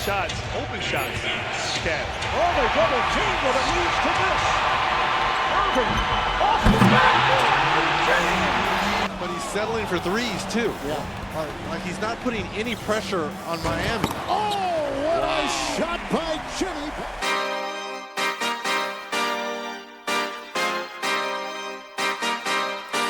shots, open shots. Cat. Oh, they double team, but it leads to this. Irving off the back. But he's settling for threes too. Yeah. Like he's not putting any pressure on Miami. Oh, what a shot by Jimmy.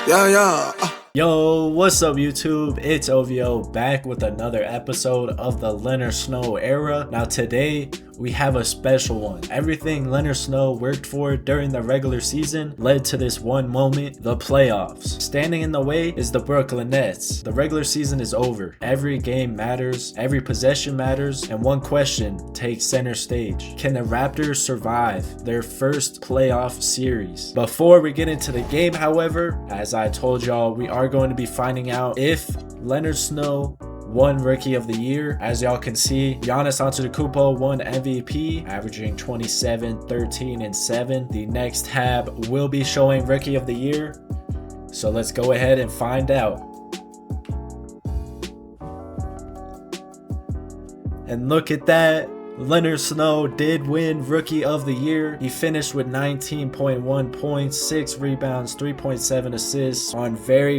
Yeah. Yo, what's up YouTube? It's OVO back with another episode of the Leonard Snow era. Now today we have a special one. Everything Leonard Snow worked for during the regular season led to this one moment, the playoffs. Standing in the way is the Brooklyn Nets. The regular season is over. Every game matters, every possession matters, and one question takes center stage. Can the Raptors survive their first playoff series? Before we get into the game, however, as I told y'all, we are going to be finding out if Leonard Snow won Rookie of the Year. As y'all can see, Giannis Antetokounmpo won MVP, averaging 27, 13, and 7. The next tab will be showing Rookie of the Year, so let's go ahead and find out. And look at that, Leonard Snow did win Rookie of the Year. He finished with 19.1 points, 6 rebounds, 3.7 assists on very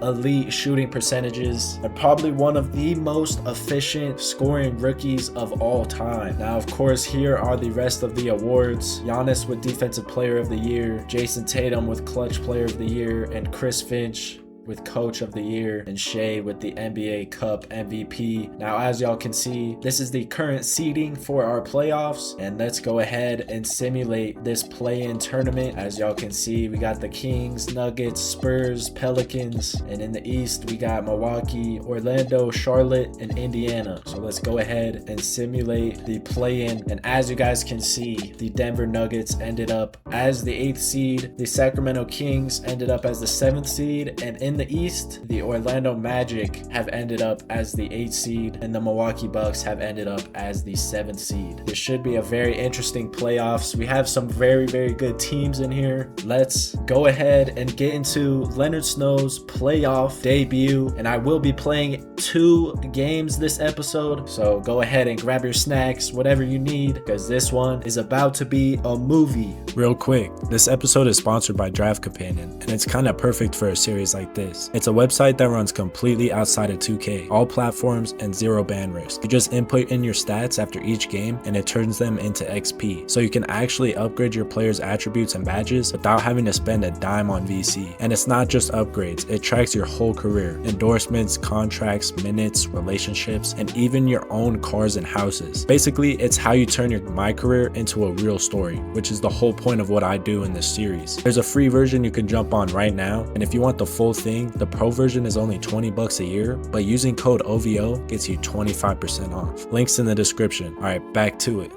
elite shooting percentages, and probably one of the most efficient scoring rookies of all time. Now, of course, here are the rest of the awards. Giannis with Defensive Player of the Year, Jason Tatum with Clutch Player of the Year, and Chris Finch with Coach of the Year, and Shea with the NBA Cup MVP. Now, as y'all can see, this is the current seeding for our playoffs, and let's go ahead and simulate this play-in tournament. As y'all can see, we got the Kings, Nuggets, Spurs, Pelicans, and in the East we got Milwaukee, Orlando, Charlotte, and Indiana. So let's go ahead and simulate the play-in, and as you guys can see, the Denver Nuggets ended up as the 8th seed, the Sacramento Kings ended up as the 7th seed, and in the East, the Orlando Magic have ended up as the 8th seed, and the Milwaukee Bucks have ended up as the 7th seed. This should be a very interesting playoffs. We have some very good teams in here. Let's go ahead and get into Leonard Snow's playoff debut, and I will be playing 2 games this episode, so go ahead and grab your snacks, whatever you need, because this one is about to be a movie. Real quick, this episode is sponsored by Draft Companion, and it's kind of perfect for a series like this. It's a website that runs completely outside of 2K, all platforms, and 0 ban risk. You just input in your stats after each game and it turns them into XP, so you can actually upgrade your players' attributes and badges without having to spend a dime on VC. And it's not just upgrades, it tracks your whole career, endorsements, contracts, minutes, relationships, and even your own cars and houses. Basically, it's how you turn your MyCareer into a real story, which is the whole point of what I do in this series. There's a free version you can jump on right now, and if you want the full thing, the pro version is only $20 a year, but using code OVO gets you 25% off. Links in the description. All right, back to it.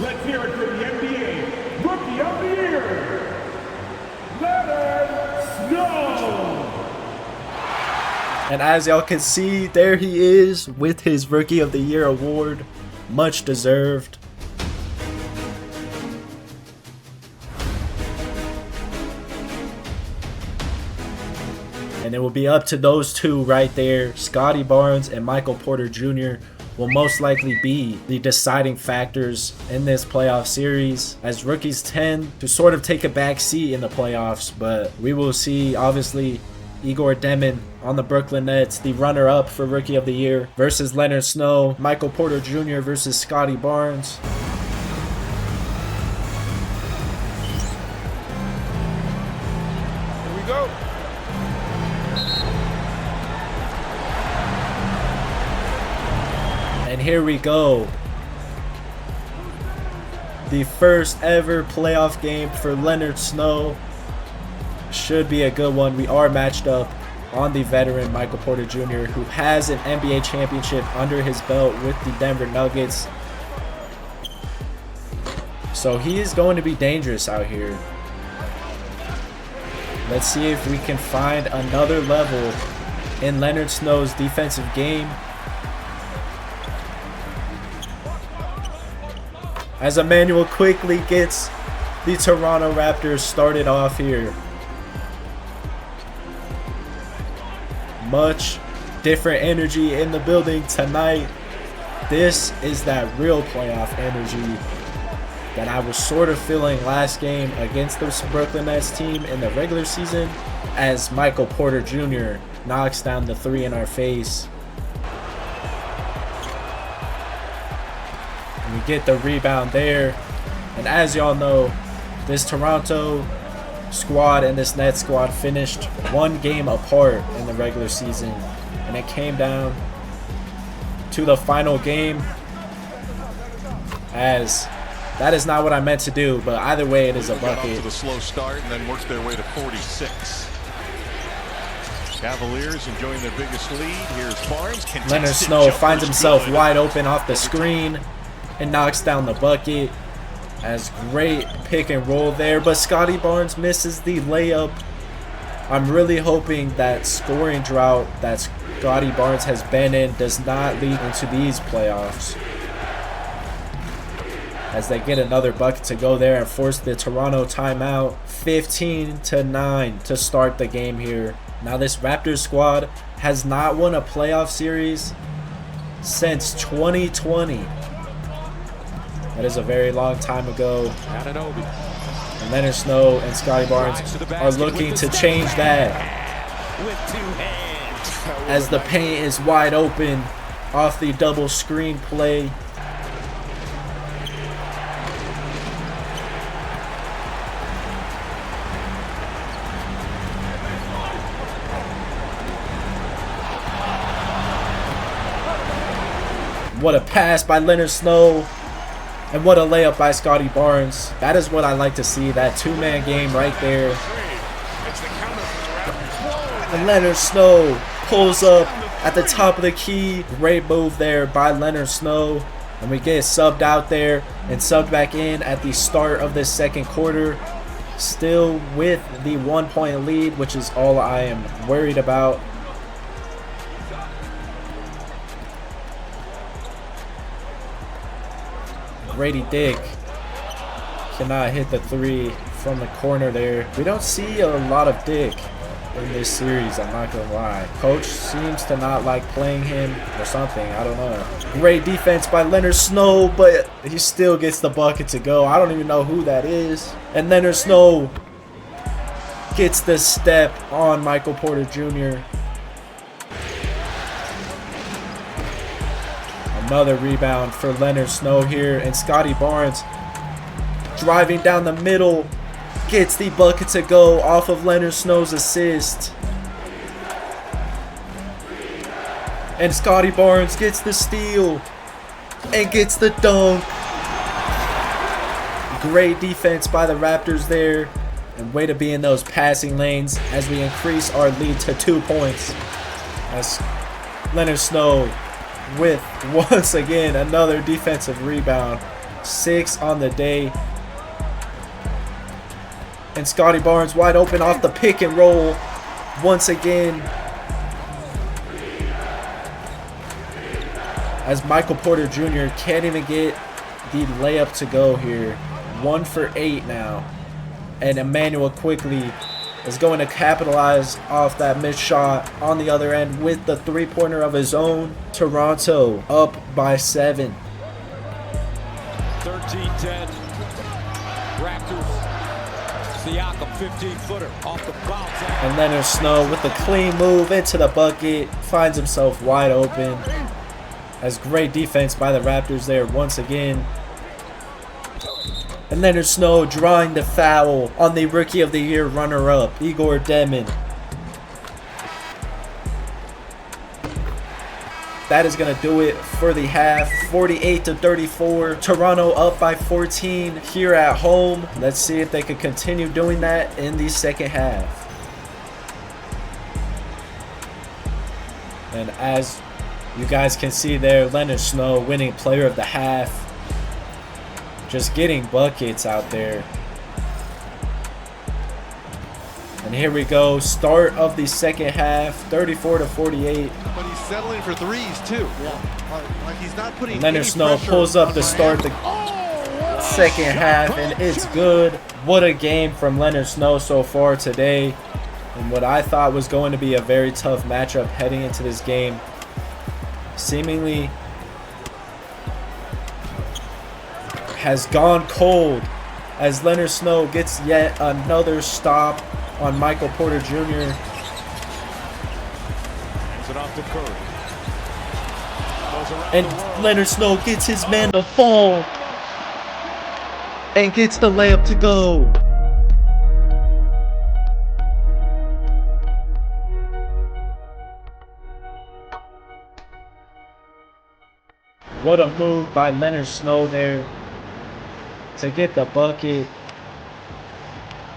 Let's hear it for the NBA Rookie of the Year, Leonard Snow. And as y'all can see, there he is with his Rookie of the Year award. Much deserved. And it will be up to those two right there. Scotty Barnes and Michael Porter Jr. will most likely be the deciding factors in this playoff series, as rookies tend to sort of take a back seat in the playoffs. But we will see, obviously, Igor Demon on the Brooklyn Nets, the runner-up for Rookie of the Year, versus Leonard Snow. Michael Porter Jr. versus Scotty Barnes. Here we go. And here we go. The first ever playoff game for Leonard Snow. Should be a good one. We are matched up on the veteran Michael Porter Jr., who has an NBA championship under his belt with the Denver Nuggets. So he is going to be dangerous out here. Let's see if we can find another level in Leonard Snow's defensive game. As Emmanuel quickly gets the Toronto Raptors started off here. much different energy in the building tonight. This is that real playoff energy that I was sort of feeling last game against the Brooklyn Nets team in the regular season, as Michael Porter Jr. knocks down the three in our face. And we get the rebound there. And as y'all know, this Toronto squad and this Nets squad finished one game apart in the regular season. And it came down to the final game, as that is not what I meant to do, but either way it is a bucket. To the slow start and then works their way to 46. Cavaliers enjoying their biggest lead. Here's Barnes. Leonard Snow finds himself wide open off the screen and knocks down the bucket. As great pick and roll there, but Scotty Barnes misses the layup. I'm really hoping that scoring drought that Scotty Barnes has been in does not lead into these playoffs, as they get another bucket to go there and force the Toronto timeout. 15-9 to start the game here. Now this Raptors squad has not won a playoff series since 2020. That is a very long time ago. And Leonard Snow and Scotty Barnes are looking to change that, as the paint is wide open off the double screen play. What a pass by Leonard Snow. And what a layup by Scotty Barnes. That is what I like to see, that two-man game right there. And Leonard Snow pulls up at the top of the key. Great move there by Leonard Snow. And we get subbed out there and subbed back in at the start of the second quarter. Still with the 1-point lead, which is all I am worried about. Grady Dick cannot hit the three from the corner there. We don't see a lot of Dick in this series, I'm not gonna lie. Coach seems to not like playing him or something, I don't know. Great defense by Leonard Snow, but he still gets the bucket to go. I don't even know who that is. And Leonard Snow gets the step on Michael Porter Jr. Another rebound for Leonard Snow here, and Scotty Barnes driving down the middle gets the bucket to go off of Leonard Snow's assist. And Scotty Barnes gets the steal and gets the dunk. Great defense by the Raptors there, and way to be in those passing lanes as we increase our lead to 2 points. As Leonard Snow with once again another defensive rebound, 6 on the day. And Scotty Barnes wide open off the pick and roll once again, as Michael Porter Jr. can't even get the layup to go here. 1 for 8 now, and Emmanuel quickly is going to capitalize off that missed shot on the other end with the three-pointer of his own. Toronto up by 7. 13-10. Raptors. Siakam 15-footer off the bounce. And Leonard Snow with a clean move into the bucket finds himself wide open. As great defense by the Raptors there once again. And Leonard Snow drawing the foul on the Rookie of the Year runner-up, Igor Demon. That is going to do it for the half. 48-34. Toronto up by 14 here at home. Let's see if they can continue doing that in the second half. And as you guys can see there, Leonard Snow winning player of the half. Just getting buckets out there. And here we go, start of the second half, 34-48. But he's settling for threes too. Yeah. Like he's not putting. Leonard Snow pulls up to start the second half, and it's good. What a game from Leonard Snow so far today. And what I thought was going to be a very tough matchup heading into this game seemingly has gone cold as Leonard Snow gets yet another stop on Michael Porter Jr. And Leonard Snow gets his man to fall and gets the layup to go. What a move by Leonard Snow there to get the bucket.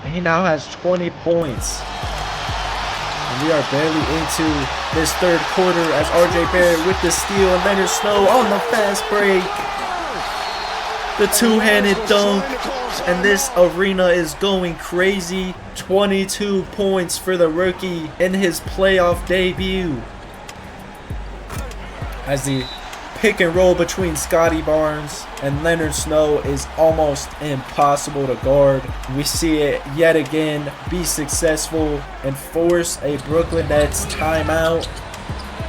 He now has 20 points. And we are barely into this third quarter as RJ Barrett with the steal and Leonard Snow on the fast break. The two-handed dunk. And this arena is going crazy. 22 points for the rookie in his playoff debut. As the pick and roll between Scotty Barnes and Leonard Snow is almost impossible to guard. We see it yet again be successful and force a Brooklyn Nets timeout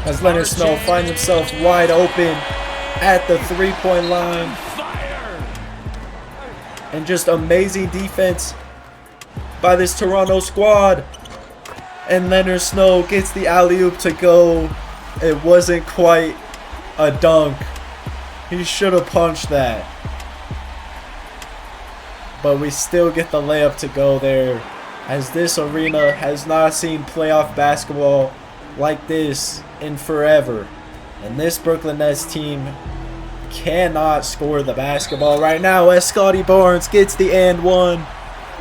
as Leonard Snow finds himself wide open at the three-point line. And just amazing defense by this Toronto squad. And Leonard Snow gets the alley-oop to go. It wasn't quite a dunk. He should have punched that. But we still get the layup to go there, as this arena has not seen playoff basketball like this in forever. And this Brooklyn Nets team cannot score the basketball right now as Scotty Barnes gets the and one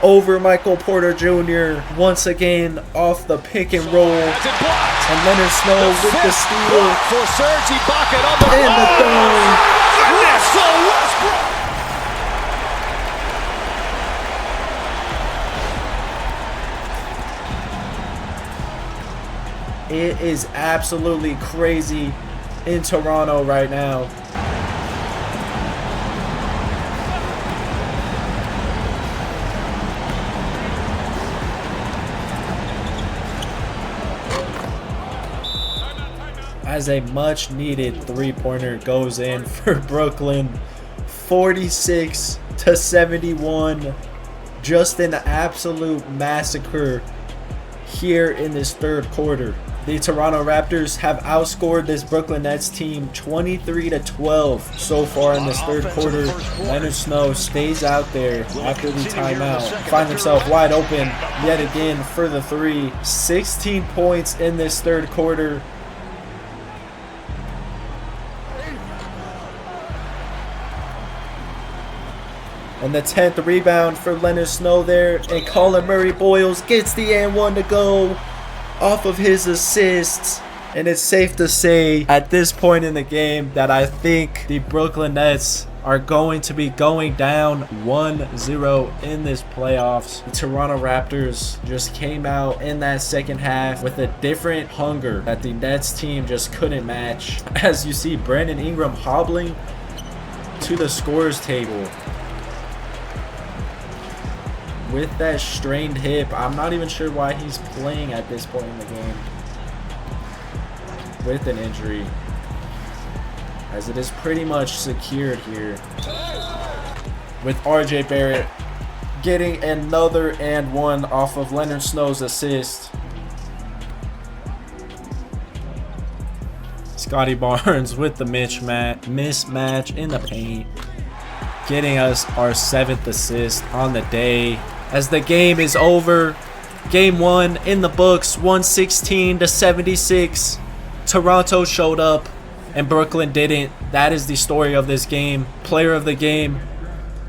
over Michael Porter Jr. once again off the pick and roll. And Leonard Snow with the steal. And the throw. It is absolutely crazy in Toronto right now. As a much needed three-pointer goes in for Brooklyn. 46-71. Just an absolute massacre here in this third quarter. The Toronto Raptors have outscored this Brooklyn Nets team 23-12 so far in this third quarter. Leonard Snow stays out there after the timeout. Finds himself wide open yet again for the three. 16 points in this third quarter. And the 10th rebound for Leonard Snow there. And Colin Murray-Boyles gets the and one to go off of his assists. And it's safe to say at this point in the game that I think the Brooklyn Nets are going to be going down 1-0 in this playoffs. The Toronto Raptors just came out in that second half with a different hunger that the Nets team just couldn't match. As you see Brandon Ingram hobbling to the scorer's table with that strained hip. I'm not even sure why he's playing at this point in the game with an injury, as it is pretty much secured here. With RJ Barrett getting another and one off of Leonard Snow's assist. Scotty Barnes with the mismatch in the paint, getting us our 7th assist on the day. As the game is over, game one in the books, 116-76. Toronto showed up and Brooklyn didn't. That is the story of this game. Player of the game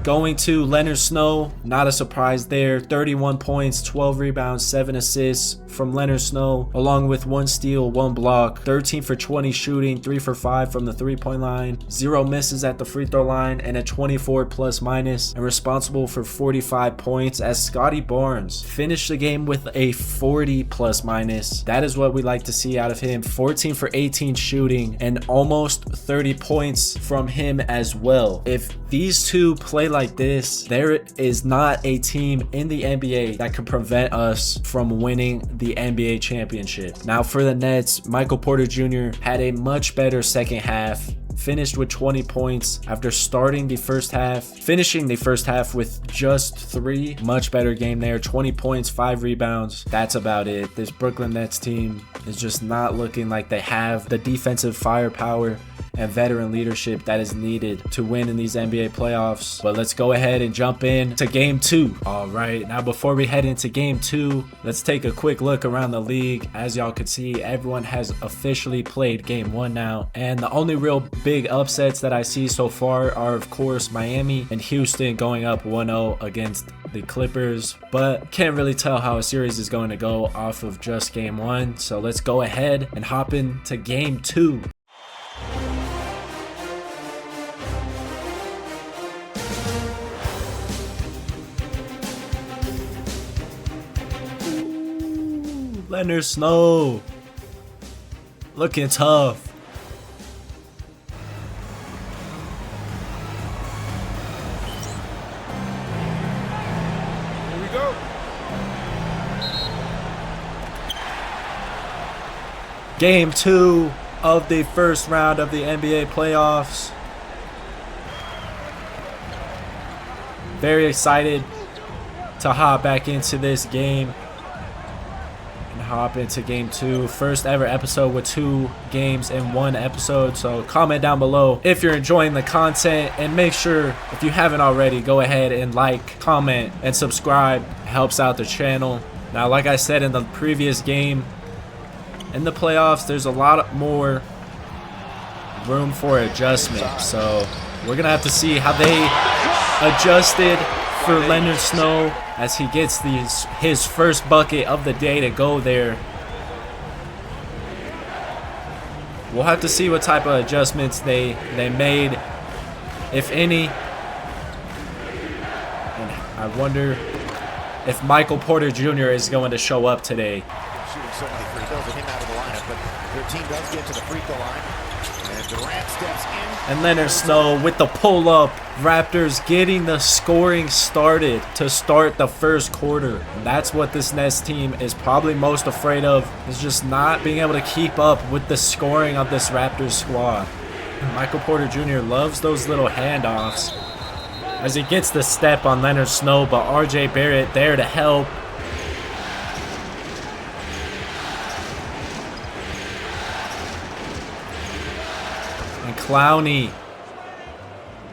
going to Leonard Snow. Not a surprise there. 31 points, 12 rebounds, 7 assists from Leonard Snow, along with 1 steal, 1 block. 13 for 20 shooting, 3 for 5 from the three-point line, 0 misses at the free throw line, and a 24 plus minus, and responsible for 45 points as Scotty Barnes finished the game with a 40 plus minus. That is what we like to see out of him. 14 for 18 shooting and almost 30 points from him as well. If these two play like this, there is not a team in the NBA that can prevent us from winning the NBA championship. Now for the Nets, Michael Porter Jr. had a much better second half. Finished with 20 points after starting the first half, finishing the first half with just 3. Much better game there. 20 points, 5 rebounds. That's about it. This Brooklyn Nets team is just not looking like they have the defensive firepower and veteran leadership that is needed to win in these NBA playoffs. But let's go ahead and jump in to game 2. All right, now before we head into game 2, let's take a quick look around the league. As y'all can see, everyone has officially played game 1 now, and the only real big upsets that I see so far are of course Miami and Houston going up 1-0 against the Clippers, but can't really tell how a series is going to go off of just game 1. So let's go ahead and hop into game 2. Leonard Snow looking tough. Here we go. Game 2 of the first round of the NBA playoffs. Very excited to hop back into this game. Hop into game 2, first ever episode with 2 games in 1 episode. So comment down below if you're enjoying the content, and make sure, if you haven't already, go ahead and like, comment, and subscribe. It helps out the channel. Now, like I said in the previous game, in the playoffs there's a lot more room for adjustment, so we're gonna have to see how they adjusted for Leonard Snow as he gets his first bucket of the day to go there. We'll have to see what type of adjustments they made, if any. And I wonder if Michael Porter Jr. is going to show up today. Shooting so many free throws with him out of the lineup, but their team does get to the free throw line. And Durant steps in. And Leonard Snow with the pull-up. Raptors getting the scoring started to start the first quarter. And that's what this Nets team is probably most afraid of, is just not being able to keep up with the scoring of this Raptors squad. And Michael Porter Jr. loves those little handoffs as he gets the step on Leonard Snow, but RJ Barrett there to help. And Clowney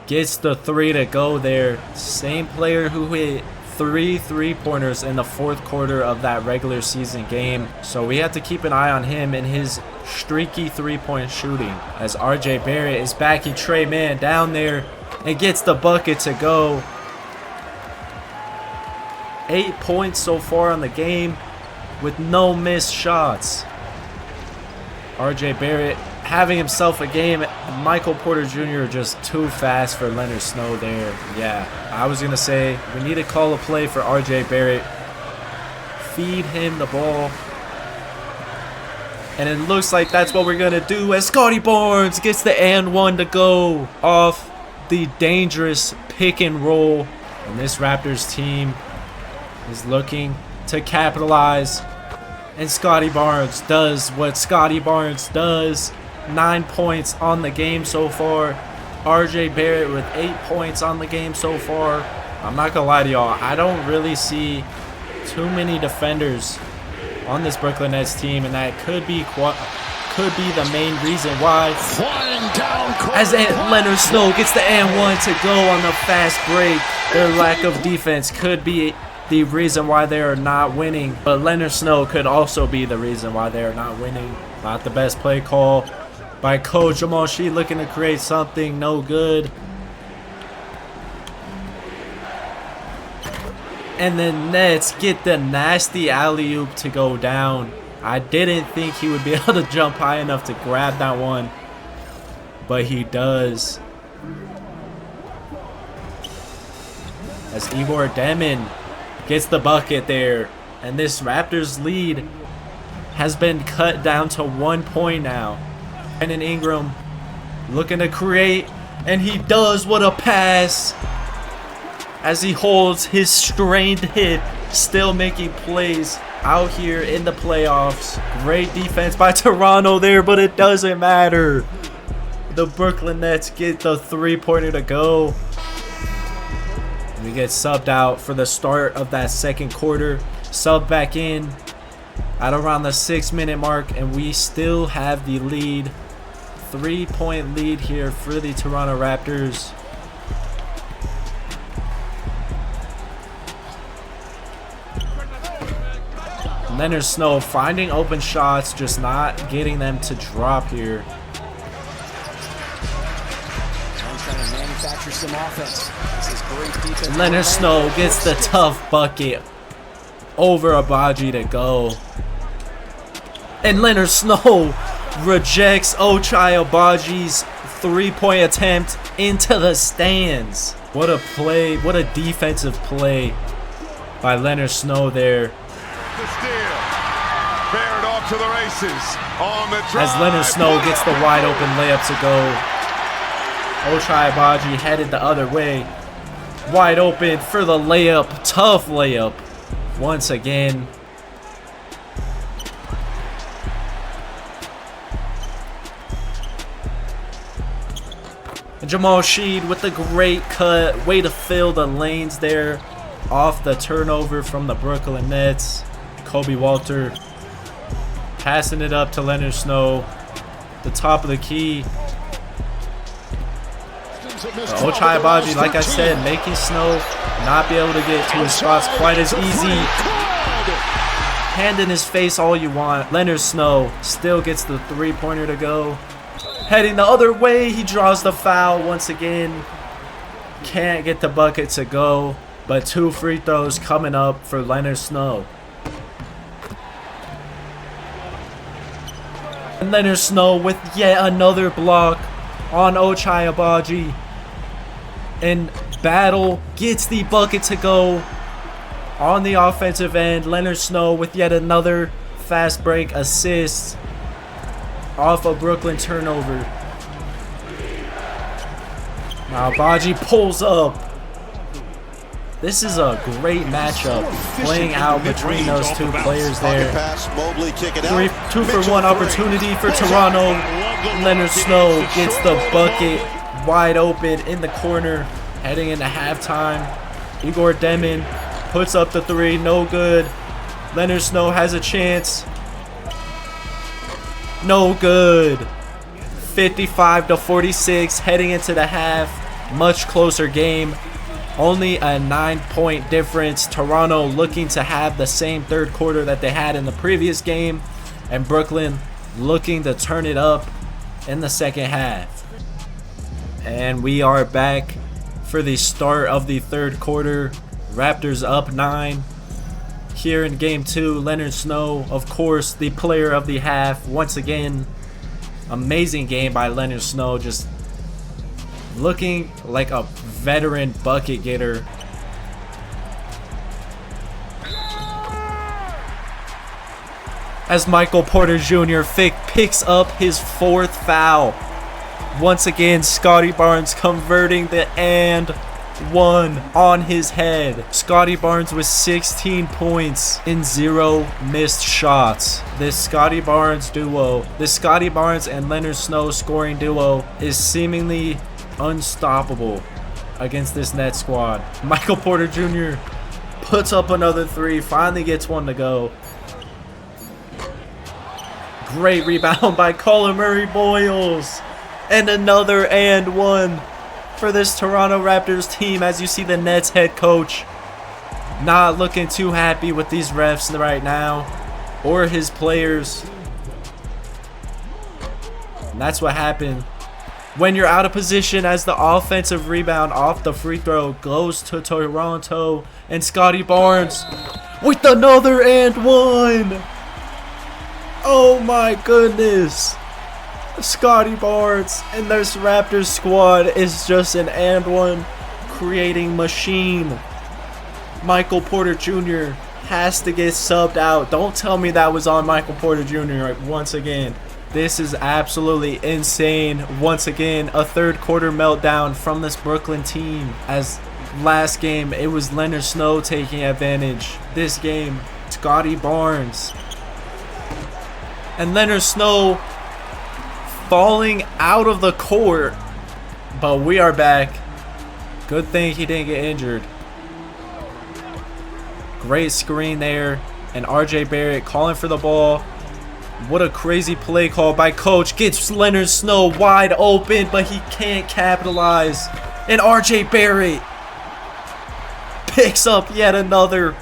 gets the 3 to go there. Same player who hit 3 3-pointers in the 4th quarter of that regular season game. So we have to keep an eye on him and his streaky 3-point shooting. As RJ Barrett is backing Trey Mann down there and gets the bucket to go. 8 points so far on the game with no missed shots. RJ Barrett having himself a game. Michael Porter Jr. just too fast for Leonard Snow there. Yeah, I was going to say we need to call a play for RJ Barrett. Feed him the ball. And it looks like that's what we're going to do as Scotty Barnes gets the and 1 to go off the dangerous pick and roll. And this Raptors team is looking to capitalize. And Scotty Barnes does what Scotty Barnes does. 9 points on the game so far. RJ Barrett with 8 points on the game so far. I'm not gonna lie to y'all, I don't really see too many defenders on this Brooklyn Nets team, and that could be the main reason why. As Leonard Snow gets the and 1 to go on the fast break. Their lack of defense could be the reason why they are not winning, but Leonard Snow could also be the reason why they are not winning. Not the best play call by Coach Jamal Sheed, looking to create something, no good. And the Nets get the nasty alley-oop to go down. I didn't think he would be able to jump high enough to grab that one, but he does. As Igor Demon gets the bucket there, and this Raptors lead has been cut down to 1 point now. Brandon Ingram looking to create, and he does. What a pass. as he holds his strained hip, still making plays out here in the playoffs. Great defense by Toronto there, but it doesn't matter. The Brooklyn Nets get the three-pointer to go. We get subbed out for the start of that second quarter. Sub back in at around the 6-minute mark, and we still have the lead. 3-point lead here for the Toronto Raptors. Leonard Snow finding open shots, just not getting them to drop here. Trying to manufacture some offense. This is great defense. Leonard Snow gets the tough bucket over Abaji to go. And Leonard Snow rejects Ochai Abaji's three-point attempt into the stands. What a play, what a defensive play by Leonard Snow there. The steal. Barrett off to the races. On the drive. As Leonard Snow gets the wide open layup to go. Ochai Abaji headed the other way. Wide open for the layup. Tough layup. Once again. And Jamal Sheed with the great cut. Way to fill the lanes there. Off the turnover from the Brooklyn Nets. Kobe Walter passing it up to Leonard Snow. The top of the key. Ochai Abaji, like I said, making Snow not be able to get to his spots quite as easy. Hand in his face all you want. Leonard Snow still gets the three-pointer to go. Heading the other way, he draws the foul once again. Can't get the bucket to go, but 2 free throws coming up for Leonard Snow. And Leonard Snow with yet another block on Ochai Abaji. And Battle gets the bucket to go on the offensive end. Leonard Snow with yet another fast break assist off a Brooklyn turnover. Now Abaji pulls up. This is a great matchup playing out between those two players there. 2-for-1 opportunity for Toronto. Leonard Snow gets the bucket wide open in the corner heading into halftime. Igor Demon puts up the three, no good. Leonard Snow has a chance. No good. 55-46 heading into the half. Much closer game. Only a 9-point difference. Toronto looking to have the same third quarter that they had in the previous game. And Brooklyn looking to turn it up in the second half. And we are back for the start of the third quarter. Raptors up 9. Here in game 2, Leonard Snow, of course, the player of the half. Once again, amazing game by Leonard Snow. Just looking like a veteran bucket getter. As Michael Porter Jr. picks up his 4th foul. Once again, Scotty Barnes converting the and one on his head. Scotty Barnes with 16 points in 0 missed shots. This Scotty Barnes and Leonard Snow scoring duo is seemingly unstoppable against this Nets squad. Michael Porter Jr. puts up another 3, finally gets one to go. Great rebound by Colin Murray Boyles. And another and one for this Toronto Raptors team, as you see the Nets head coach not looking too happy with these refs right now or his players. And that's what happened when you're out of position, as the offensive rebound off the free throw goes to Toronto. And Scotty Barnes with another and one. Oh my goodness. Scotty Barnes and this Raptors squad is just an and one creating machine. Michael Porter Jr. has to get subbed out. Don't tell me that was on Michael Porter Jr. once again. This is absolutely insane. Once again, a third quarter meltdown from this Brooklyn team, as Last game, it was Leonard Snow taking advantage. This game, Scotty Barnes. And Leonard Snow falling out of the court. But we are back. Good thing he didn't get injured. Great screen there. And RJ Barrett calling for the ball. What a crazy play call by coach. Gets Leonard Snow wide open, but he can't capitalize. And RJ Barrett picks up yet another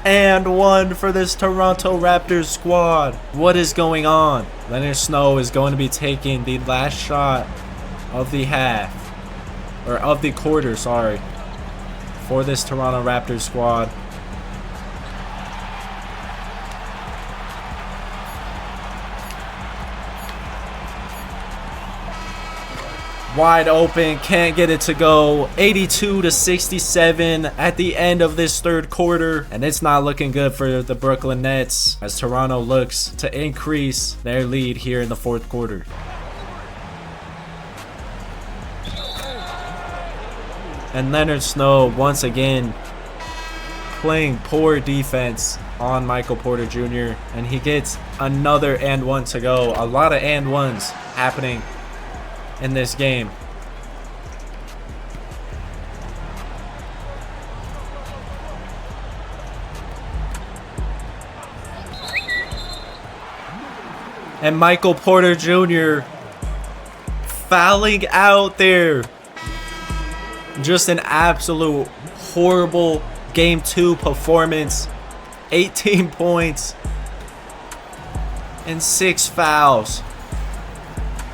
and one for this Toronto Raptors squad. What is going on? Leonard Snow is going to be taking the last shot of the half, or of the quarter, sorry, for this Toronto Raptors squad. Wide open, can't get it to go. 82-67 at the end of this third quarter. And it's not looking good for the Brooklyn Nets as Toronto looks to increase their lead here in the fourth quarter. And Leonard Snow once again playing poor defense on Michael Porter Jr. And he gets another and one to go. A lot of and ones happening in this game. And Michael Porter Jr. fouling out there. Just an absolute horrible game 2 performance. 18 points and 6 fouls.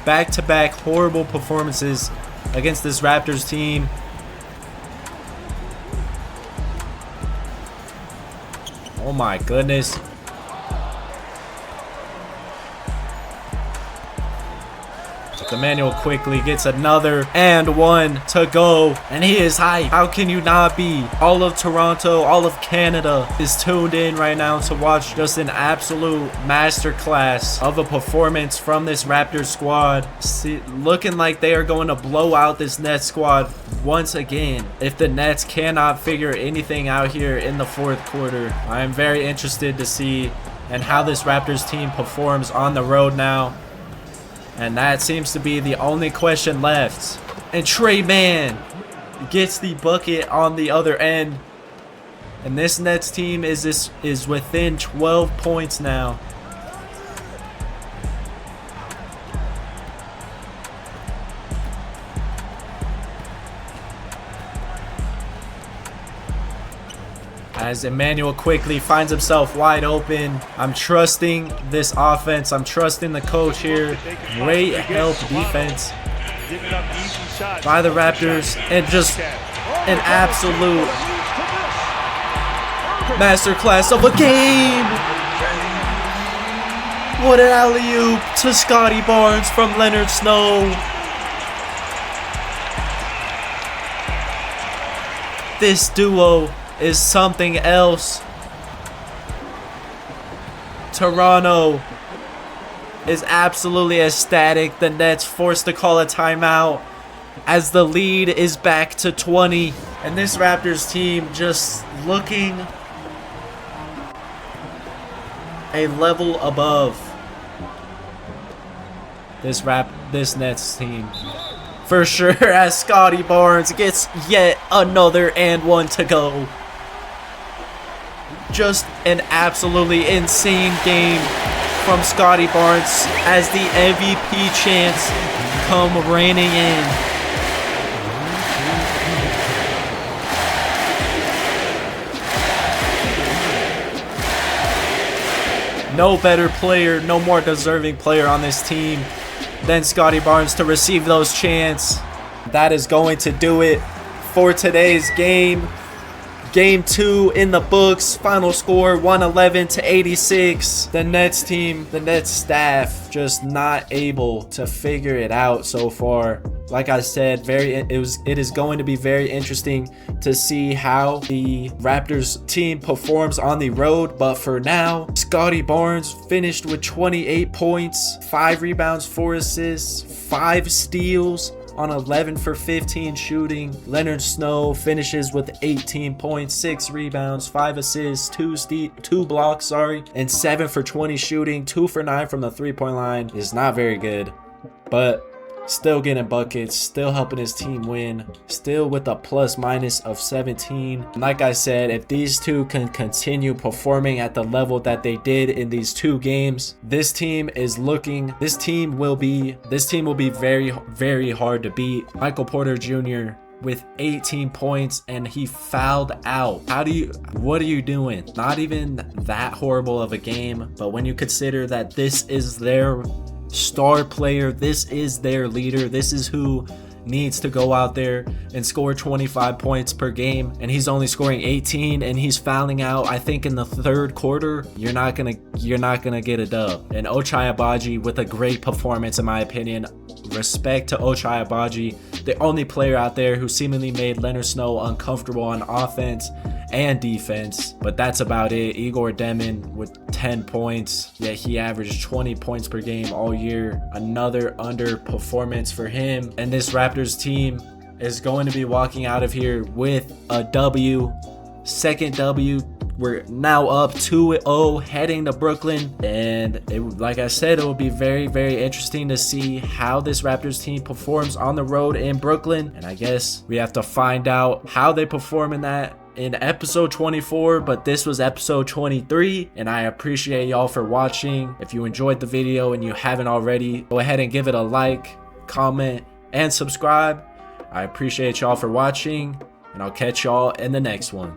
Back-to-back horrible performances against this Raptors team. Oh my goodness. Emmanuel quickly gets another and one to go, and he is hyped. How can you not be? All of Toronto, all of Canada is tuned in right now to watch just an absolute masterclass of a performance from this Raptors squad. Looking like they are going to blow out this Nets squad once again if the Nets cannot figure anything out here in the fourth quarter. I am very interested to see and how this Raptors team performs on the road now. And that seems to be the only question left. And Trey Mann gets the bucket on the other end. And this Nets team is within 12 points now. As Emmanuel quickly finds himself wide open. I'm trusting this offense. I'm trusting the coach here. Great help defense by the Raptors. And just an absolute masterclass of a game. What an alley-oop to Scotty Barnes from Leonard Snow. This duo is something else. Toronto is absolutely ecstatic. The Nets forced to call a timeout as the lead is back to 20. And this Raptors team just looking a level above this Nets team. For sure, as Scotty Barnes gets yet another and one to go. Just an absolutely insane game from Scotty Barnes as the MVP chants come raining in. No better player, no more deserving player on this team than Scotty Barnes to receive those chants. That is going to do it for today's game. Game 2 in the books. Final score 111-86. The Nets team, the Nets staff, just not able to figure it out so far. Like I said, it is going to be very interesting to see how the Raptors team performs on the road. But for now, Scotty Barnes finished with 28 points, 5 rebounds, 4 assists, 5 steals, on 11 for 15 shooting. Leonard Snow finishes with 18 points, 6 rebounds, 5 assists, 2 blocks, and 7 for 20 shooting. 2 for 9 from the 3-point line is not very good, but still getting buckets, still helping his team win, still with a plus-minus of 17. Like I said, if these two can continue performing at the level that they did in these 2 games, this team will be very, very hard to beat. Michael Porter Jr. with 18 points and he fouled out. What are you doing? Not even that horrible of a game, but when you consider that this is their star player, this is their leader, this is who needs to go out there and score 25 points per game, and he's only scoring 18 and he's fouling out, I think, in the 3rd quarter, you're not gonna get a dub. And Ochai Agbaji with a great performance, in my opinion. Respect to Ochai Agbaji, the only player out there who seemingly made Leonard Snow uncomfortable on offense and defense, but that's about it. Igor Demon with 10 points, yet he averaged 20 points per game all year. Another underperformance for him, and this Raptors team is going to be walking out of here with a W, 2nd W. We're now up 2-0 heading to Brooklyn, and like I said, it will be very, very interesting to see how this Raptors team performs on the road in Brooklyn, and I guess we have to find out how they perform in episode 24, but this was episode 23, and I appreciate y'all for watching. If you enjoyed the video and you haven't already, go ahead and give it a like, comment, and subscribe. I appreciate y'all for watching, and I'll catch y'all in the next one.